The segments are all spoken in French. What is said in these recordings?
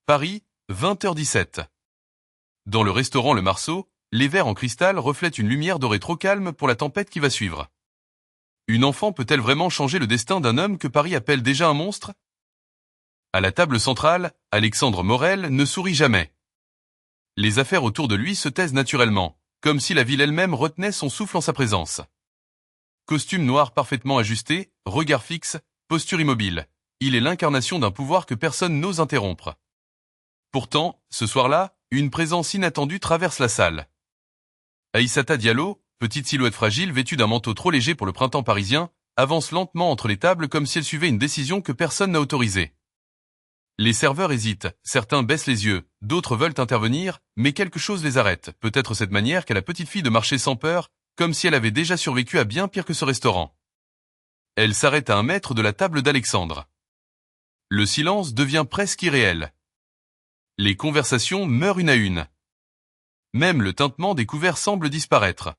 Paris, 20h17. Dans le restaurant Le Marceau, les verres en cristal reflètent une lumière dorée trop calme pour la tempête qui va suivre. Une enfant peut-elle vraiment changer le destin d'un homme que Paris appelle déjà un monstre? À la table centrale, Alexandre Morel ne sourit jamais. Les affaires autour de lui se taisent naturellement, comme si la ville elle-même retenait son souffle en sa présence. Costume noir parfaitement ajusté, regard fixe, posture immobile. Il est l'incarnation d'un pouvoir que personne n'ose interrompre. Pourtant, ce soir-là, une présence inattendue traverse la salle. Aïssata Diallo, petite silhouette fragile vêtue d'un manteau trop léger pour le printemps parisien, avance lentement entre les tables comme si elle suivait une décision que personne n'a autorisée. Les serveurs hésitent, certains baissent les yeux, d'autres veulent intervenir, mais quelque chose les arrête, peut-être cette manière qu'a la petite fille de marcher sans peur, comme si elle avait déjà survécu à bien pire que ce restaurant. Elle s'arrête à 1 mètre de la table d'Alexandre. Le silence devient presque irréel. Les conversations meurent une à une. Même le tintement des couverts semble disparaître.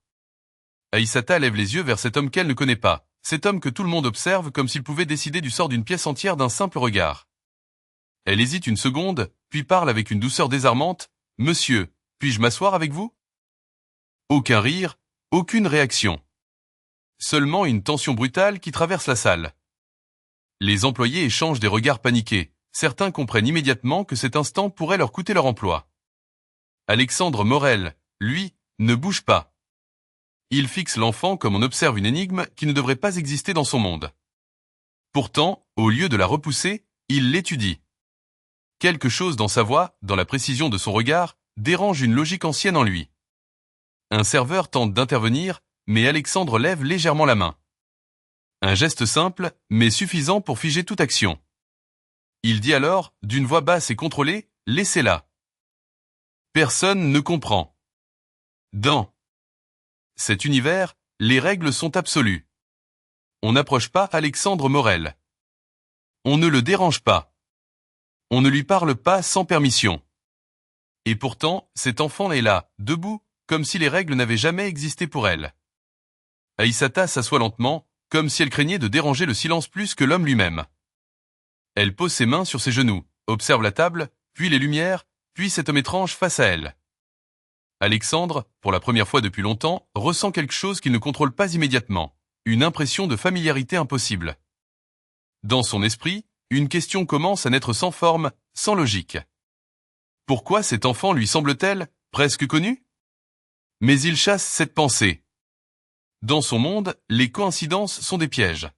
Aïssata lève les yeux vers cet homme qu'elle ne connaît pas, cet homme que tout le monde observe comme s'il pouvait décider du sort d'une pièce entière d'un simple regard. Elle hésite une seconde, puis parle avec une douceur désarmante. « Monsieur, puis-je m'asseoir avec vous ?» Aucun rire, aucune réaction. Seulement une tension brutale qui traverse la salle. Les employés échangent des regards paniqués. Certains comprennent immédiatement que cet instant pourrait leur coûter leur emploi. Alexandre Morel, lui, ne bouge pas. Il fixe l'enfant comme on observe une énigme qui ne devrait pas exister dans son monde. Pourtant, au lieu de la repousser, il l'étudie. Quelque chose dans sa voix, dans la précision de son regard, dérange une logique ancienne en lui. Un serveur tente d'intervenir, mais Alexandre lève légèrement la main. Un geste simple, mais suffisant pour figer toute action. Il dit alors, d'une voix basse et contrôlée, « Laissez-la ». Personne ne comprend. Dans cet univers, les règles sont absolues. On n'approche pas Alexandre Morel. On ne le dérange pas. On ne lui parle pas sans permission. Et pourtant, cet enfant est là, debout, comme si les règles n'avaient jamais existé pour elle. Aïssata s'assoit lentement, comme si elle craignait de déranger le silence plus que l'homme lui-même. Elle pose ses mains sur ses genoux, observe la table, puis les lumières, puis cet homme étrange face à elle. Alexandre, pour la première fois depuis longtemps, ressent quelque chose qu'il ne contrôle pas immédiatement, une impression de familiarité impossible. Dans son esprit, une question commence à naître sans forme, sans logique. Pourquoi cet enfant lui semble-t-elle presque connu? Mais il chasse cette pensée. Dans son monde, les coïncidences sont des pièges.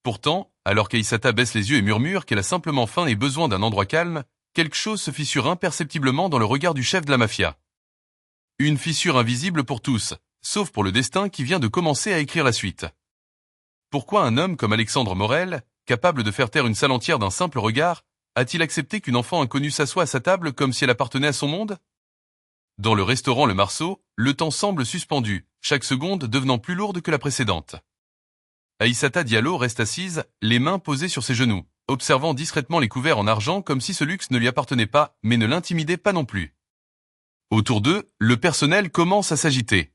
Pourtant, alors qu'Aïssata baisse les yeux et murmure qu'elle a simplement faim et besoin d'un endroit calme, quelque chose se fissure imperceptiblement dans le regard du chef de la mafia. Une fissure invisible pour tous, sauf pour le destin qui vient de commencer à écrire la suite. Pourquoi un homme comme Alexandre Morel, capable de faire taire une salle entière d'un simple regard, a-t-il accepté qu'une enfant inconnue s'assoie à sa table comme si elle appartenait à son monde? Dans le restaurant Le Marceau, le temps semble suspendu, chaque seconde devenant plus lourde que la précédente. Aïssata Diallo reste assise, les mains posées sur ses genoux, observant discrètement les couverts en argent comme si ce luxe ne lui appartenait pas, mais ne l'intimidait pas non plus. Autour d'eux, le personnel commence à s'agiter.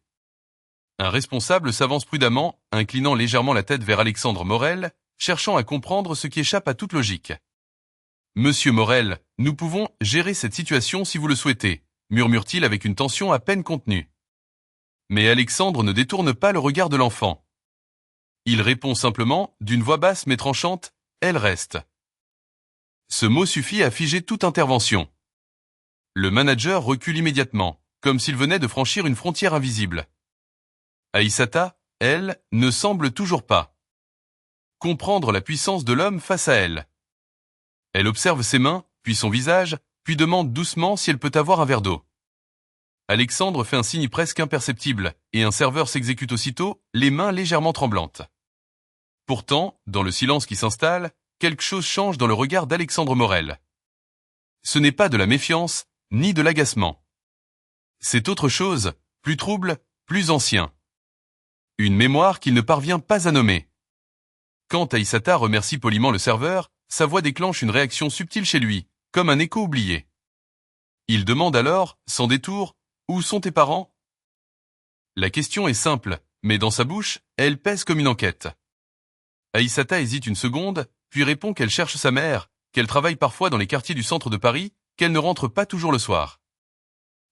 Un responsable s'avance prudemment, inclinant légèrement la tête vers Alexandre Morel, cherchant à comprendre ce qui échappe à toute logique. « Monsieur Morel, nous pouvons gérer cette situation si vous le souhaitez », murmure-t-il avec une tension à peine contenue. Mais Alexandre ne détourne pas le regard de l'enfant. Il répond simplement, d'une voix basse mais tranchante, « Elle reste ». Ce mot suffit à figer toute intervention. Le manager recule immédiatement, comme s'il venait de franchir une frontière invisible. Aïssata, elle, ne semble toujours pas comprendre la puissance de l'homme face à elle. Elle observe ses mains, puis son visage, puis demande doucement si elle peut avoir un verre d'eau. Alexandre fait un signe presque imperceptible, et un serveur s'exécute aussitôt, les mains légèrement tremblantes. Pourtant, dans le silence qui s'installe, quelque chose change dans le regard d'Alexandre Morel. Ce n'est pas de la méfiance, ni de l'agacement. C'est autre chose, plus trouble, plus ancien. Une mémoire qu'il ne parvient pas à nommer. Quand Aïssata remercie poliment le serveur, sa voix déclenche une réaction subtile chez lui, comme un écho oublié. Il demande alors, sans détour, « Où sont tes parents ?» La question est simple, mais dans sa bouche, elle pèse comme une enquête. Aïssata hésite une seconde, puis répond qu'elle cherche sa mère, qu'elle travaille parfois dans les quartiers du centre de Paris, qu'elle ne rentre pas toujours le soir.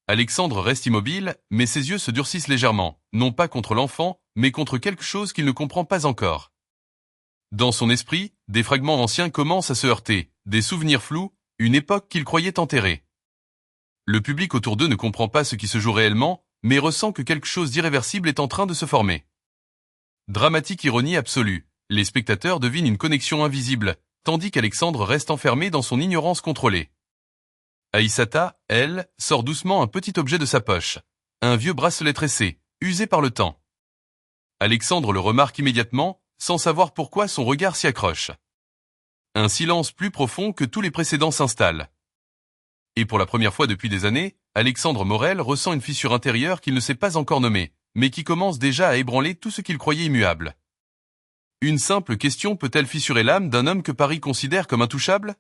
Alexandre reste immobile, mais ses yeux se durcissent légèrement, non pas contre l'enfant, mais contre quelque chose qu'il ne comprend pas encore. Dans son esprit, des fragments anciens commencent à se heurter, des souvenirs flous, une époque qu'il croyait enterrée. Le public autour d'eux ne comprend pas ce qui se joue réellement, mais ressent que quelque chose d'irréversible est en train de se former. Dramatique ironie absolue, les spectateurs devinent une connexion invisible, tandis qu'Alexandre reste enfermé dans son ignorance contrôlée. Aïssata, elle, sort doucement un petit objet de sa poche. Un vieux bracelet tressé, usé par le temps. Alexandre le remarque immédiatement, sans savoir pourquoi son regard s'y accroche. Un silence plus profond que tous les précédents s'installe. Et pour la première fois depuis des années, Alexandre Morel ressent une fissure intérieure qu'il ne sait pas encore nommer, mais qui commence déjà à ébranler tout ce qu'il croyait immuable. Une simple question peut-elle fissurer l'âme d'un homme que Paris considère comme intouchable ?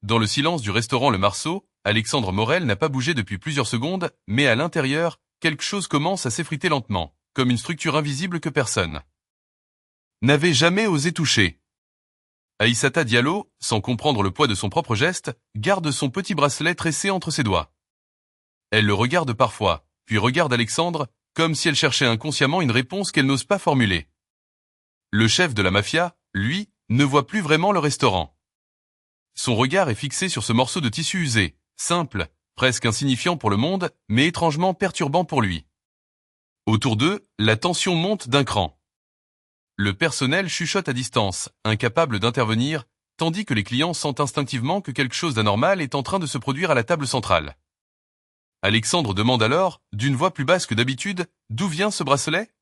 Dans le silence du restaurant Le Marceau, Alexandre Morel n'a pas bougé depuis plusieurs secondes, mais à l'intérieur, quelque chose commence à s'effriter lentement, comme une structure invisible que personne n'avait jamais osé toucher. Aïssata Diallo, sans comprendre le poids de son propre geste, garde son petit bracelet tressé entre ses doigts. Elle le regarde parfois, puis regarde Alexandre, comme si elle cherchait inconsciemment une réponse qu'elle n'ose pas formuler. Le chef de la mafia, lui, ne voit plus vraiment le restaurant. Son regard est fixé sur ce morceau de tissu usé, simple, presque insignifiant pour le monde, mais étrangement perturbant pour lui. Autour d'eux, la tension monte d'un cran. Le personnel chuchote à distance, incapable d'intervenir, tandis que les clients sentent instinctivement que quelque chose d'anormal est en train de se produire à la table centrale. Alexandre demande alors, d'une voix plus basse que d'habitude, d'où vient ce bracelet ?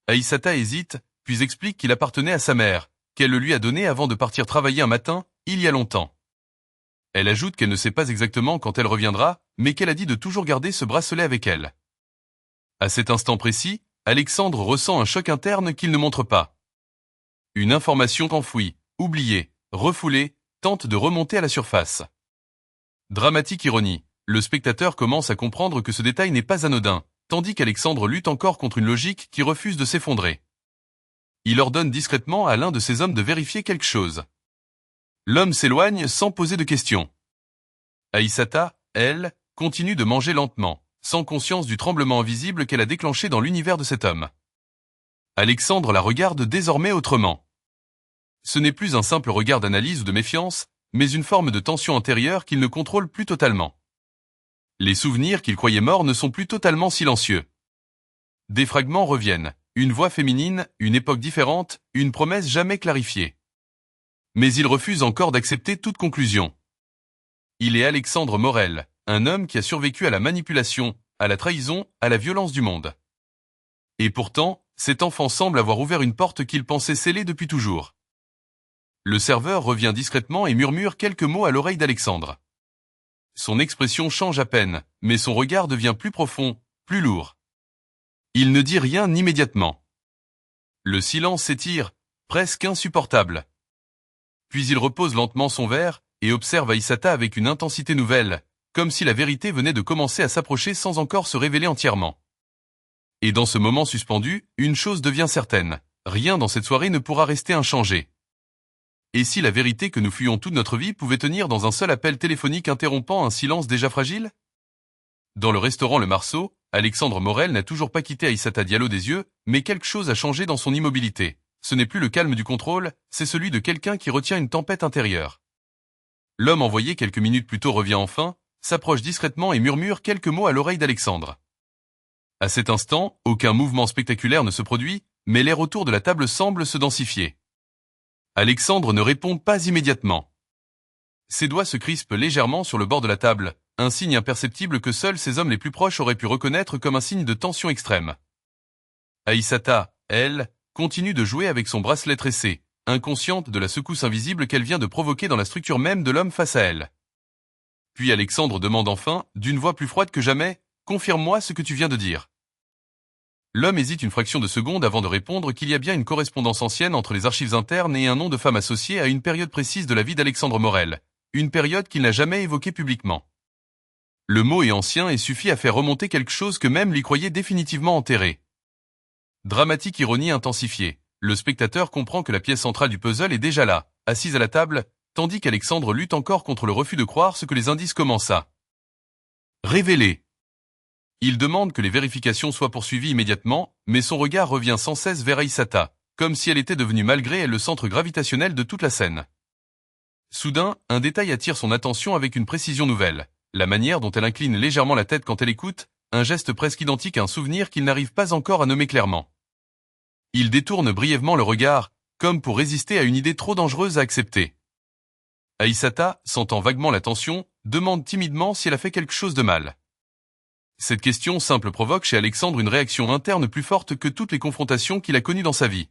Aïssata hésite, puis explique qu'il appartenait à sa mère, qu'elle le lui a donné avant de partir travailler un matin, il y a longtemps. Elle ajoute qu'elle ne sait pas exactement quand elle reviendra, mais qu'elle a dit de toujours garder ce bracelet avec elle. À cet instant précis, Alexandre ressent un choc interne qu'il ne montre pas. Une information enfouie, oubliée, refoulée, tente de remonter à la surface. Dramatique ironie, le spectateur commence à comprendre que ce détail n'est pas anodin, tandis qu'Alexandre lutte encore contre une logique qui refuse de s'effondrer. Il ordonne discrètement à l'un de ses hommes de vérifier quelque chose. L'homme s'éloigne sans poser de questions. Aïssata, elle, continue de manger lentement, sans conscience du tremblement invisible qu'elle a déclenché dans l'univers de cet homme. Alexandre la regarde désormais autrement. Ce n'est plus un simple regard d'analyse ou de méfiance, mais une forme de tension intérieure qu'il ne contrôle plus totalement. Les souvenirs qu'il croyait morts ne sont plus totalement silencieux. Des fragments reviennent, une voix féminine, une époque différente, une promesse jamais clarifiée. Mais il refuse encore d'accepter toute conclusion. Il est Alexandre Morel, un homme qui a survécu à la manipulation, à la trahison, à la violence du monde. Et pourtant, cet enfant semble avoir ouvert une porte qu'il pensait scellée depuis toujours. Le serveur revient discrètement et murmure quelques mots à l'oreille d'Alexandre. Son expression change à peine, mais son regard devient plus profond, plus lourd. Il ne dit rien immédiatement. Le silence s'étire, presque insupportable. Puis il repose lentement son verre et observe Aïssata avec une intensité nouvelle, comme si la vérité venait de commencer à s'approcher sans encore se révéler entièrement. Et dans ce moment suspendu, une chose devient certaine, rien dans cette soirée ne pourra rester inchangé. Et si la vérité que nous fuyons toute notre vie pouvait tenir dans un seul appel téléphonique interrompant un silence déjà fragile ? Dans le restaurant Le Marceau, Alexandre Morel n'a toujours pas quitté Aïssata Diallo des yeux, mais quelque chose a changé dans son immobilité. Ce n'est plus le calme du contrôle, c'est celui de quelqu'un qui retient une tempête intérieure. L'homme envoyé quelques minutes plus tôt revient enfin, s'approche discrètement et murmure quelques mots à l'oreille d'Alexandre. À cet instant, aucun mouvement spectaculaire ne se produit, mais l'air autour de la table semble se densifier. Alexandre ne répond pas immédiatement. Ses doigts se crispent légèrement sur le bord de la table, un signe imperceptible que seuls ses hommes les plus proches auraient pu reconnaître comme un signe de tension extrême. Aïssata, elle, continue de jouer avec son bracelet tressé, inconsciente de la secousse invisible qu'elle vient de provoquer dans la structure même de l'homme face à elle. Puis Alexandre demande enfin, d'une voix plus froide que jamais, « Confirme-moi ce que tu viens de dire ». L'homme hésite une fraction de seconde avant de répondre qu'il y a bien une correspondance ancienne entre les archives internes et un nom de femme associé à une période précise de la vie d'Alexandre Morel, une période qu'il n'a jamais évoquée publiquement. Le mot est ancien et suffit à faire remonter quelque chose que même lui croyait définitivement enterré. Dramatique ironie intensifiée, le spectateur comprend que la pièce centrale du puzzle est déjà là, assise à la table, tandis qu'Alexandre lutte encore contre le refus de croire ce que les indices commencent à révéler. Il demande que les vérifications soient poursuivies immédiatement, mais son regard revient sans cesse vers Aissata, comme si elle était devenue malgré elle le centre gravitationnel de toute la scène. Soudain, un détail attire son attention avec une précision nouvelle. La manière dont elle incline légèrement la tête quand elle écoute, un geste presque identique à un souvenir qu'il n'arrive pas encore à nommer clairement. Il détourne brièvement le regard, comme pour résister à une idée trop dangereuse à accepter. Aissata, sentant vaguement la tension, demande timidement si elle a fait quelque chose de mal. Cette question simple provoque chez Alexandre une réaction interne plus forte que toutes les confrontations qu'il a connues dans sa vie.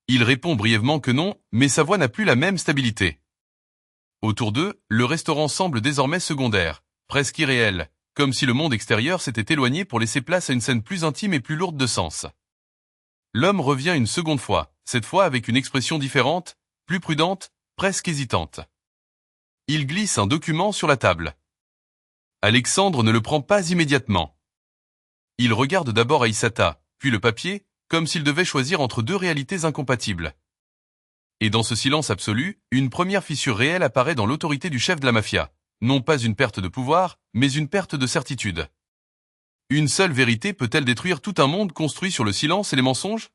Il répond brièvement que non, mais sa voix n'a plus la même stabilité. Autour d'eux, le restaurant semble désormais secondaire, presque irréel, comme si le monde extérieur s'était éloigné pour laisser place à une scène plus intime et plus lourde de sens. L'homme revient une seconde fois, cette fois avec une expression différente, plus prudente, presque hésitante. Il glisse un document sur la table. Alexandre ne le prend pas immédiatement. Il regarde d'abord Aissata, puis le papier, comme s'il devait choisir entre deux réalités incompatibles. Et dans ce silence absolu, une première fissure réelle apparaît dans l'autorité du chef de la mafia. Non pas une perte de pouvoir, mais une perte de certitude. Une seule vérité peut-elle détruire tout un monde construit sur le silence et les mensonges?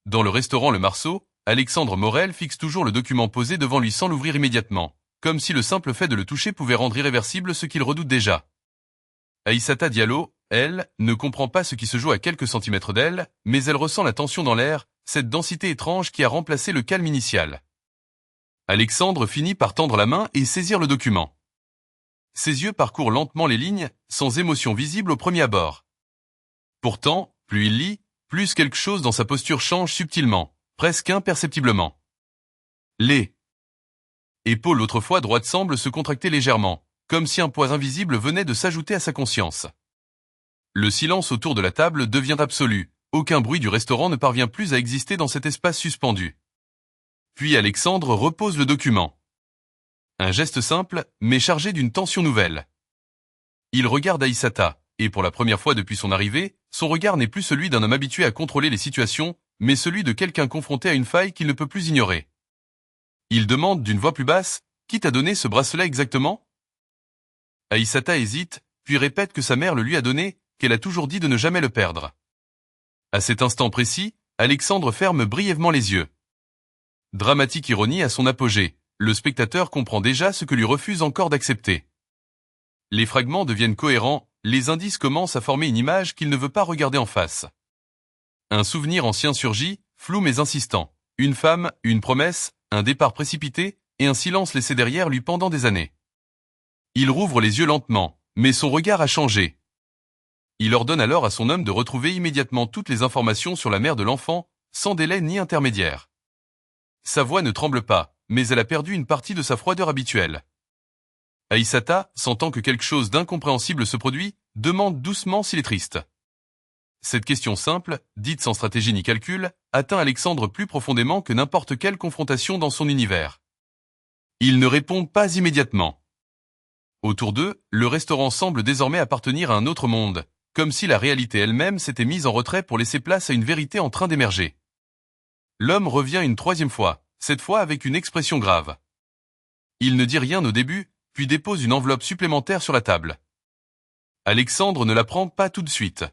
Dans le restaurant Le Marceau, Alexandre Morel fixe toujours le document posé devant lui sans l'ouvrir immédiatement, comme si le simple fait de le toucher pouvait rendre irréversible ce qu'il redoute déjà. Aissata Diallo, elle, ne comprend pas ce qui se joue à quelques centimètres d'elle, mais elle ressent la tension dans l'air, cette densité étrange qui a remplacé le calme initial. Alexandre finit par tendre la main et saisir le document. Ses yeux parcourent lentement les lignes, sans émotion visible au premier abord. Pourtant, plus il lit, plus quelque chose dans sa posture change subtilement, presque imperceptiblement. Les épaules autrefois droites semblent se contracter légèrement, comme si un poids invisible venait de s'ajouter à sa conscience. Le silence autour de la table devient absolu, aucun bruit du restaurant ne parvient plus à exister dans cet espace suspendu. Puis Alexandre repose le document. Un geste simple, mais chargé d'une tension nouvelle. Il regarde Aissata, et pour la première fois depuis son arrivée, son regard n'est plus celui d'un homme habitué à contrôler les situations, mais celui de quelqu'un confronté à une faille qu'il ne peut plus ignorer. Il demande d'une voix plus basse, « Qui t'a donné ce bracelet exactement ?» Aissata hésite, puis répète que sa mère le lui a donné, qu'elle a toujours dit de ne jamais le perdre. À cet instant précis, Alexandre ferme brièvement les yeux. Dramatique ironie à son apogée, le spectateur comprend déjà ce que lui refuse encore d'accepter. Les fragments deviennent cohérents, les indices commencent à former une image qu'il ne veut pas regarder en face. Un souvenir ancien surgit, flou mais insistant. Une femme, une promesse, un départ précipité, et un silence laissé derrière lui pendant des années. Il rouvre les yeux lentement, mais son regard a changé. Il ordonne alors à son homme de retrouver immédiatement toutes les informations sur la mère de l'enfant, sans délai ni intermédiaire. Sa voix ne tremble pas, mais elle a perdu une partie de sa froideur habituelle. Aissata, sentant que quelque chose d'incompréhensible se produit, demande doucement s'il est triste. Cette question simple, dite sans stratégie ni calcul, atteint Alexandre plus profondément que n'importe quelle confrontation dans son univers. Il ne répond pas immédiatement. Autour d'eux, le restaurant semble désormais appartenir à un autre monde, comme si la réalité elle-même s'était mise en retrait pour laisser place à une vérité en train d'émerger. L'homme revient une troisième fois, cette fois avec une expression grave. Il ne dit rien au début, puis dépose une enveloppe supplémentaire sur la table. Alexandre ne la prend pas tout de suite.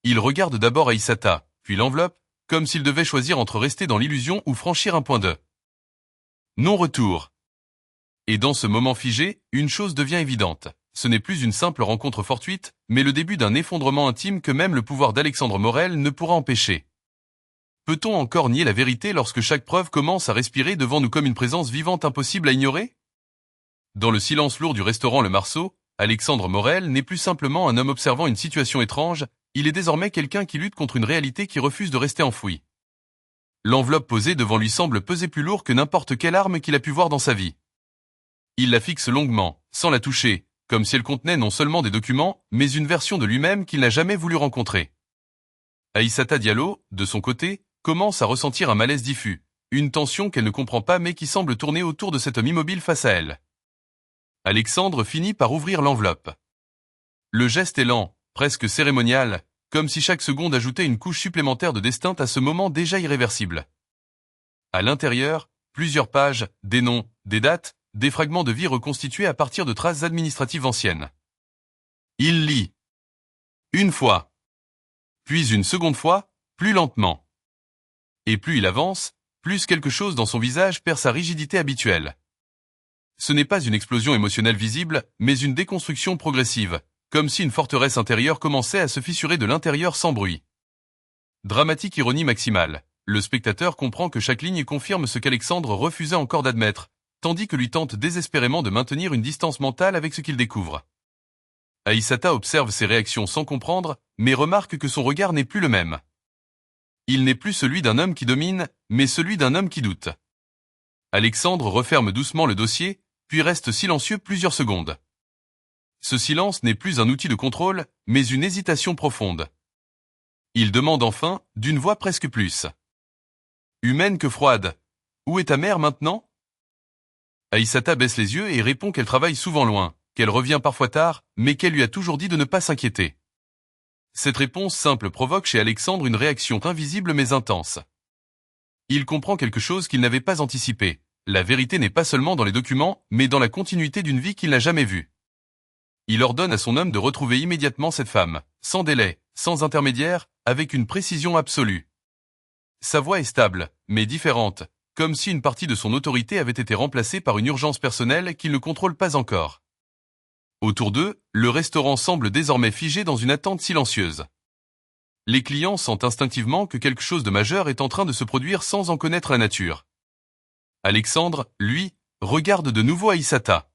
Il regarde d'abord Aissata, puis l'enveloppe, comme s'il devait choisir entre rester dans l'illusion ou franchir un point de non-retour. Et dans ce moment figé, une chose devient évidente. Ce n'est plus une simple rencontre fortuite, mais le début d'un effondrement intime que même le pouvoir d'Alexandre Morel ne pourra empêcher. Peut-on encore nier la vérité lorsque chaque preuve commence à respirer devant nous comme une présence vivante impossible à ignorer? Dans le silence lourd du restaurant Le Marceau, Alexandre Morel n'est plus simplement un homme observant une situation étrange, il est désormais quelqu'un qui lutte contre une réalité qui refuse de rester enfouie. L'enveloppe posée devant lui semble peser plus lourd que n'importe quelle arme qu'il a pu voir dans sa vie. Il la fixe longuement, sans la toucher, comme si elle contenait non seulement des documents, mais une version de lui-même qu'il n'a jamais voulu rencontrer. Aissata Diallo, de son côté, commence à ressentir un malaise diffus, une tension qu'elle ne comprend pas mais qui semble tourner autour de cet homme immobile face à elle. Alexandre finit par ouvrir l'enveloppe. Le geste est lent, presque cérémonial, comme si chaque seconde ajoutait une couche supplémentaire de destin à ce moment déjà irréversible. À l'intérieur, plusieurs pages, des noms, des dates, des fragments de vie reconstitués à partir de traces administratives anciennes. Il lit. Une fois. Puis une seconde fois, plus lentement. Et plus il avance, plus quelque chose dans son visage perd sa rigidité habituelle. Ce n'est pas une explosion émotionnelle visible, mais une déconstruction progressive, comme si une forteresse intérieure commençait à se fissurer de l'intérieur sans bruit. Dramatique ironie maximale. Le spectateur comprend que chaque ligne confirme ce qu'Alexandre refusait encore d'admettre, tandis que lui tente désespérément de maintenir une distance mentale avec ce qu'il découvre. Aïssata observe ses réactions sans comprendre, mais remarque que son regard n'est plus le même. Il n'est plus celui d'un homme qui domine, mais celui d'un homme qui doute. Alexandre referme doucement le dossier, puis reste silencieux plusieurs secondes. Ce silence n'est plus un outil de contrôle, mais une hésitation profonde. Il demande enfin, d'une voix presque plus. Humaine que froide. Où est ta mère maintenant? Aïssata baisse les yeux et répond qu'elle travaille souvent loin, qu'elle revient parfois tard, mais qu'elle lui a toujours dit de ne pas s'inquiéter. Cette réponse simple provoque chez Alexandre une réaction invisible mais intense. Il comprend quelque chose qu'il n'avait pas anticipé. La vérité n'est pas seulement dans les documents, mais dans la continuité d'une vie qu'il n'a jamais vue. Il ordonne à son homme de retrouver immédiatement cette femme, sans délai, sans intermédiaire, avec une précision absolue. Sa voix est stable, mais différente, comme si une partie de son autorité avait été remplacée par une urgence personnelle qu'il ne contrôle pas encore. Autour d'eux, le restaurant semble désormais figé dans une attente silencieuse. Les clients sentent instinctivement que quelque chose de majeur est en train de se produire sans en connaître la nature. Alexandre, lui, regarde de nouveau Aïssata.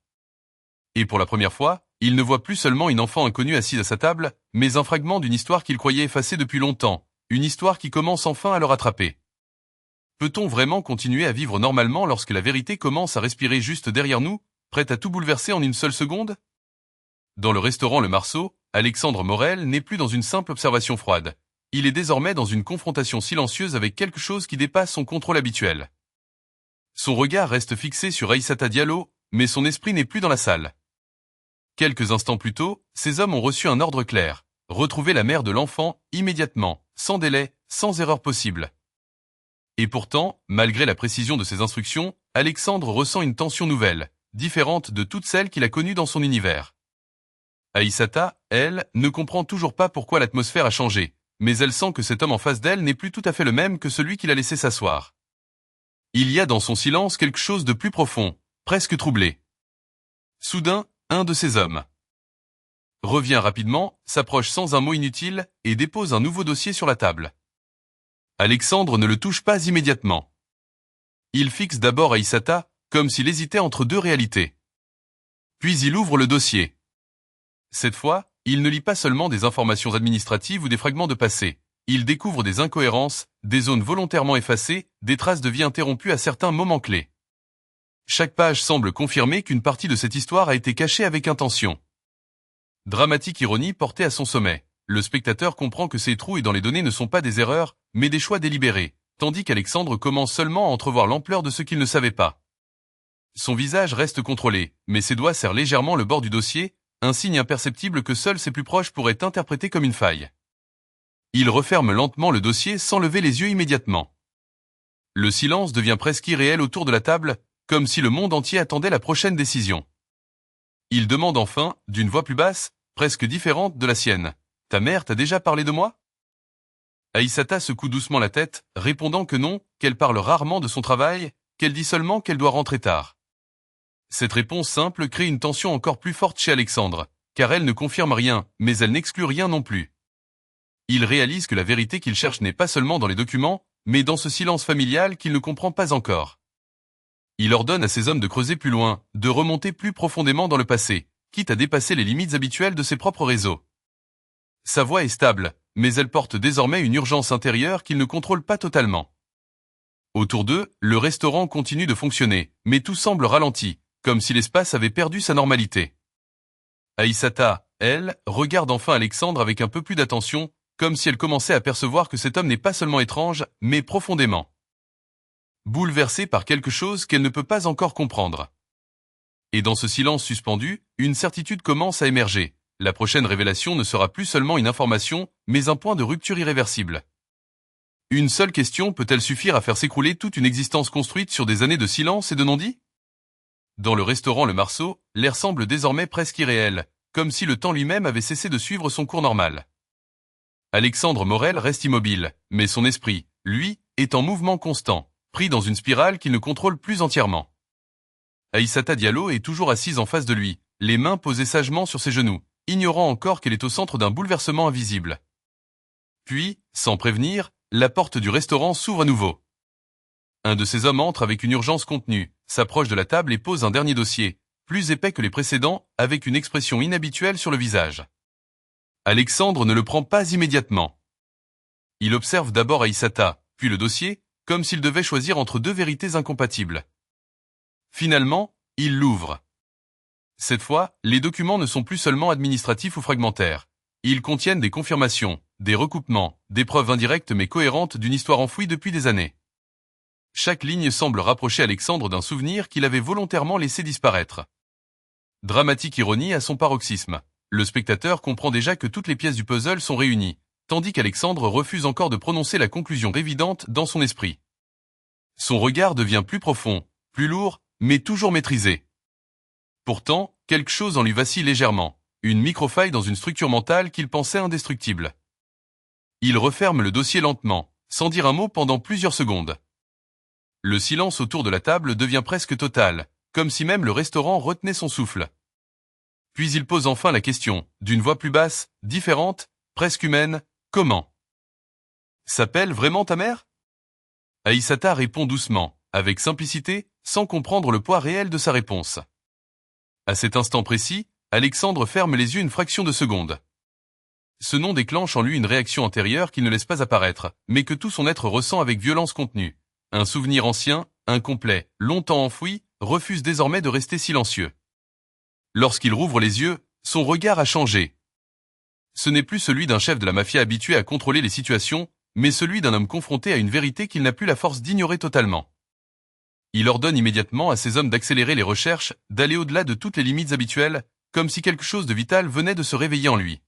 Et pour la première fois, il ne voit plus seulement une enfant inconnue assise à sa table, mais un fragment d'une histoire qu'il croyait effacée depuis longtemps, une histoire qui commence enfin à le rattraper. Peut-on vraiment continuer à vivre normalement lorsque la vérité commence à respirer juste derrière nous, prête à tout bouleverser en une seule seconde? Dans le restaurant Le Marceau, Alexandre Morel n'est plus dans une simple observation froide. Il est désormais dans une confrontation silencieuse avec quelque chose qui dépasse son contrôle habituel. Son regard reste fixé sur Aïssata Diallo, mais son esprit n'est plus dans la salle. Quelques instants plus tôt, ces hommes ont reçu un ordre clair. Retrouver la mère de l'enfant, immédiatement, sans délai, sans erreur possible. Et pourtant, malgré la précision de ces instructions, Alexandre ressent une tension nouvelle, différente de toutes celles qu'il a connues dans son univers. Aïssata, elle, ne comprend toujours pas pourquoi l'atmosphère a changé, mais elle sent que cet homme en face d'elle n'est plus tout à fait le même que celui qui l'a laissé s'asseoir. Il y a dans son silence quelque chose de plus profond, presque troublé. Soudain, un de ces hommes revient rapidement, s'approche sans un mot inutile et dépose un nouveau dossier sur la table. Alexandre ne le touche pas immédiatement. Il fixe d'abord Aïssata, comme s'il hésitait entre deux réalités. Puis il ouvre le dossier. Cette fois, il ne lit pas seulement des informations administratives ou des fragments de passé. Il découvre des incohérences, des zones volontairement effacées, des traces de vie interrompues à certains moments clés. Chaque page semble confirmer qu'une partie de cette histoire a été cachée avec intention. Dramatique ironie portée à son sommet. Le spectateur comprend que ces trous et dans les données ne sont pas des erreurs, mais des choix délibérés, tandis qu'Alexandre commence seulement à entrevoir l'ampleur de ce qu'il ne savait pas. Son visage reste contrôlé, mais ses doigts serrent légèrement le bord du dossier, un signe imperceptible que seuls ses plus proches pourraient interpréter comme une faille. Il referme lentement le dossier sans lever les yeux immédiatement. Le silence devient presque irréel autour de la table, comme si le monde entier attendait la prochaine décision. Il demande enfin, d'une voix plus basse, presque différente de la sienne. « Ta mère t'a déjà parlé de moi ?» Aïssata secoue doucement la tête, répondant que non, qu'elle parle rarement de son travail, qu'elle dit seulement qu'elle doit rentrer tard. Cette réponse simple crée une tension encore plus forte chez Alexandre, car elle ne confirme rien, mais elle n'exclut rien non plus. Il réalise que la vérité qu'il cherche n'est pas seulement dans les documents, mais dans ce silence familial qu'il ne comprend pas encore. Il ordonne à ses hommes de creuser plus loin, de remonter plus profondément dans le passé, quitte à dépasser les limites habituelles de ses propres réseaux. Sa voix est stable, mais elle porte désormais une urgence intérieure qu'il ne contrôle pas totalement. Autour d'eux, le restaurant continue de fonctionner, mais tout semble ralenti, comme si l'espace avait perdu sa normalité. Aïssata, elle, regarde enfin Alexandre avec un peu plus d'attention, comme si elle commençait à percevoir que cet homme n'est pas seulement étrange, mais profondément bouleversée par quelque chose qu'elle ne peut pas encore comprendre. Et dans ce silence suspendu, une certitude commence à émerger. La prochaine révélation ne sera plus seulement une information, mais un point de rupture irréversible. Une seule question peut-elle suffire à faire s'écrouler toute une existence construite sur des années de silence et de non-dit? Dans le restaurant Le Marceau, l'air semble désormais presque irréel, comme si le temps lui-même avait cessé de suivre son cours normal. Alexandre Morel reste immobile, mais son esprit, lui, est en mouvement constant, pris dans une spirale qu'il ne contrôle plus entièrement. Aïssata Diallo est toujours assise en face de lui, les mains posées sagement sur ses genoux, ignorant encore qu'elle est au centre d'un bouleversement invisible. Puis, sans prévenir, la porte du restaurant s'ouvre à nouveau. Un de ces hommes entre avec une urgence contenue, s'approche de la table et pose un dernier dossier, plus épais que les précédents, avec une expression inhabituelle sur le visage. Alexandre ne le prend pas immédiatement. Il observe d'abord Aïssata, puis le dossier, comme s'il devait choisir entre deux vérités incompatibles. Finalement, il l'ouvre. Cette fois, les documents ne sont plus seulement administratifs ou fragmentaires. Ils contiennent des confirmations, des recoupements, des preuves indirectes mais cohérentes d'une histoire enfouie depuis des années. Chaque ligne semble rapprocher Alexandre d'un souvenir qu'il avait volontairement laissé disparaître. Dramatique ironie à son paroxysme. Le spectateur comprend déjà que toutes les pièces du puzzle sont réunies, tandis qu'Alexandre refuse encore de prononcer la conclusion évidente dans son esprit. Son regard devient plus profond, plus lourd, mais toujours maîtrisé. Pourtant, quelque chose en lui vacille légèrement, une microfaille dans une structure mentale qu'il pensait indestructible. Il referme le dossier lentement, sans dire un mot pendant plusieurs secondes. Le silence autour de la table devient presque total, comme si même le restaurant retenait son souffle. Puis il pose enfin la question, d'une voix plus basse, différente, presque humaine, comment? S'appelle vraiment ta mère? Aïssata répond doucement, avec simplicité, sans comprendre le poids réel de sa réponse. À cet instant précis, Alexandre ferme les yeux une fraction de seconde. Ce nom déclenche en lui une réaction antérieure qu'il ne laisse pas apparaître, mais que tout son être ressent avec violence contenue. Un souvenir ancien, incomplet, longtemps enfoui, refuse désormais de rester silencieux. Lorsqu'il rouvre les yeux, son regard a changé. Ce n'est plus celui d'un chef de la mafia habitué à contrôler les situations, mais celui d'un homme confronté à une vérité qu'il n'a plus la force d'ignorer totalement. Il ordonne immédiatement à ses hommes d'accélérer les recherches, d'aller au-delà de toutes les limites habituelles, comme si quelque chose de vital venait de se réveiller en lui.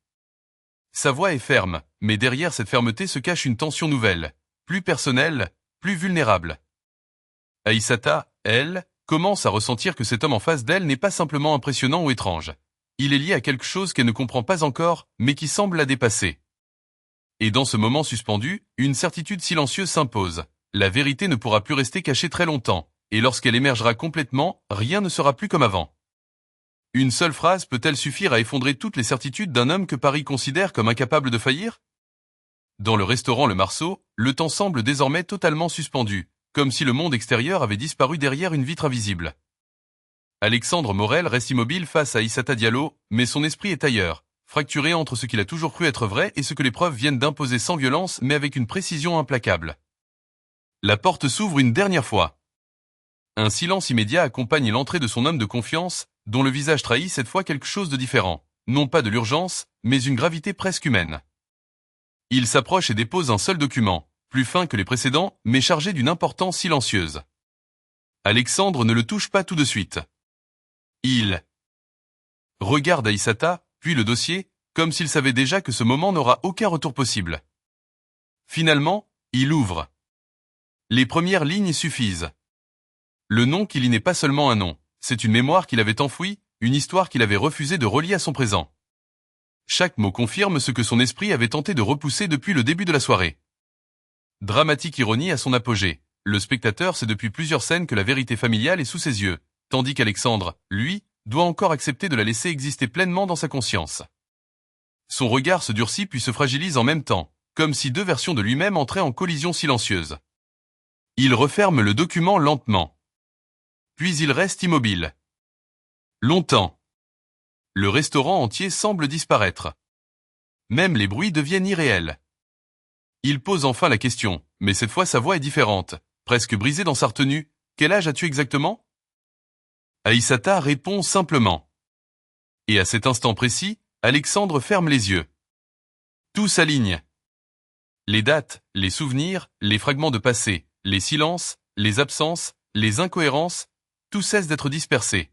Sa voix est ferme, mais derrière cette fermeté se cache une tension nouvelle, plus personnelle, plus vulnérable. Aïssata, elle, commence à ressentir que cet homme en face d'elle n'est pas simplement impressionnant ou étrange. Il est lié à quelque chose qu'elle ne comprend pas encore, mais qui semble la dépasser. Et dans ce moment suspendu, une certitude silencieuse s'impose. La vérité ne pourra plus rester cachée très longtemps, et lorsqu'elle émergera complètement, rien ne sera plus comme avant. Une seule phrase peut-elle suffire à effondrer toutes les certitudes d'un homme que Paris considère comme incapable de faillir? Dans le restaurant Le Marceau, le temps semble désormais totalement suspendu, comme si le monde extérieur avait disparu derrière une vitre invisible. Alexandre Morel reste immobile face à Aïssata Diallo, mais son esprit est ailleurs, fracturé entre ce qu'il a toujours cru être vrai et ce que les preuves viennent d'imposer sans violence mais avec une précision implacable. La porte s'ouvre une dernière fois. Un silence immédiat accompagne l'entrée de son homme de confiance, dont le visage trahit cette fois quelque chose de différent, non pas de l'urgence, mais une gravité presque humaine. Il s'approche et dépose un seul document, plus fin que les précédents, mais chargé d'une importance silencieuse. Alexandre ne le touche pas tout de suite. Il regarde Aïssata, puis le dossier, comme s'il savait déjà que ce moment n'aura aucun retour possible. Finalement, il ouvre. Les premières lignes suffisent. Le nom qu'il y n'est pas seulement un nom, c'est une mémoire qu'il avait enfouie, une histoire qu'il avait refusé de relier à son présent. Chaque mot confirme ce que son esprit avait tenté de repousser depuis le début de la soirée. Dramatique ironie à son apogée. Le spectateur sait depuis plusieurs scènes que la vérité familiale est sous ses yeux, tandis qu'Alexandre, lui, doit encore accepter de la laisser exister pleinement dans sa conscience. Son regard se durcit puis se fragilise en même temps, comme si deux versions de lui-même entraient en collision silencieuse. Il referme le document lentement. Puis il reste immobile. Longtemps. Le restaurant entier semble disparaître. Même les bruits deviennent irréels. Il pose enfin la question, mais cette fois sa voix est différente, presque brisée dans sa retenue. Quel âge as-tu exactement? Aïssata répond simplement. Et à cet instant précis, Alexandre ferme les yeux. Tout s'aligne. Les dates, les souvenirs, les fragments de passé, les silences, les absences, les incohérences, tout cesse d'être dispersé.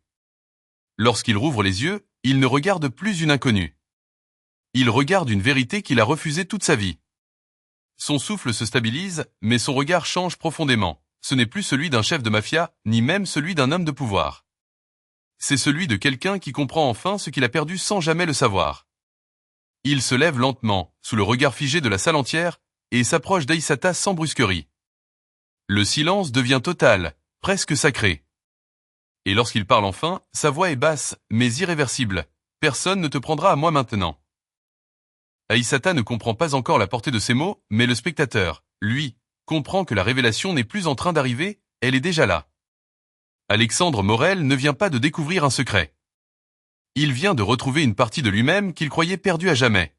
Lorsqu'il rouvre les yeux, il ne regarde plus une inconnue. Il regarde une vérité qu'il a refusée toute sa vie. Son souffle se stabilise, mais son regard change profondément. Ce n'est plus celui d'un chef de mafia, ni même celui d'un homme de pouvoir. C'est celui de quelqu'un qui comprend enfin ce qu'il a perdu sans jamais le savoir. Il se lève lentement, sous le regard figé de la salle entière, et s'approche d'Aïssata sans brusquerie. Le silence devient total, presque sacré. Et lorsqu'il parle enfin, sa voix est basse, mais irréversible. Personne ne te prendra à moi maintenant. Aïssata ne comprend pas encore la portée de ces mots, mais le spectateur, lui, comprend que la révélation n'est plus en train d'arriver, elle est déjà là. Alexandre Morel ne vient pas de découvrir un secret. Il vient de retrouver une partie de lui-même qu'il croyait perdue à jamais.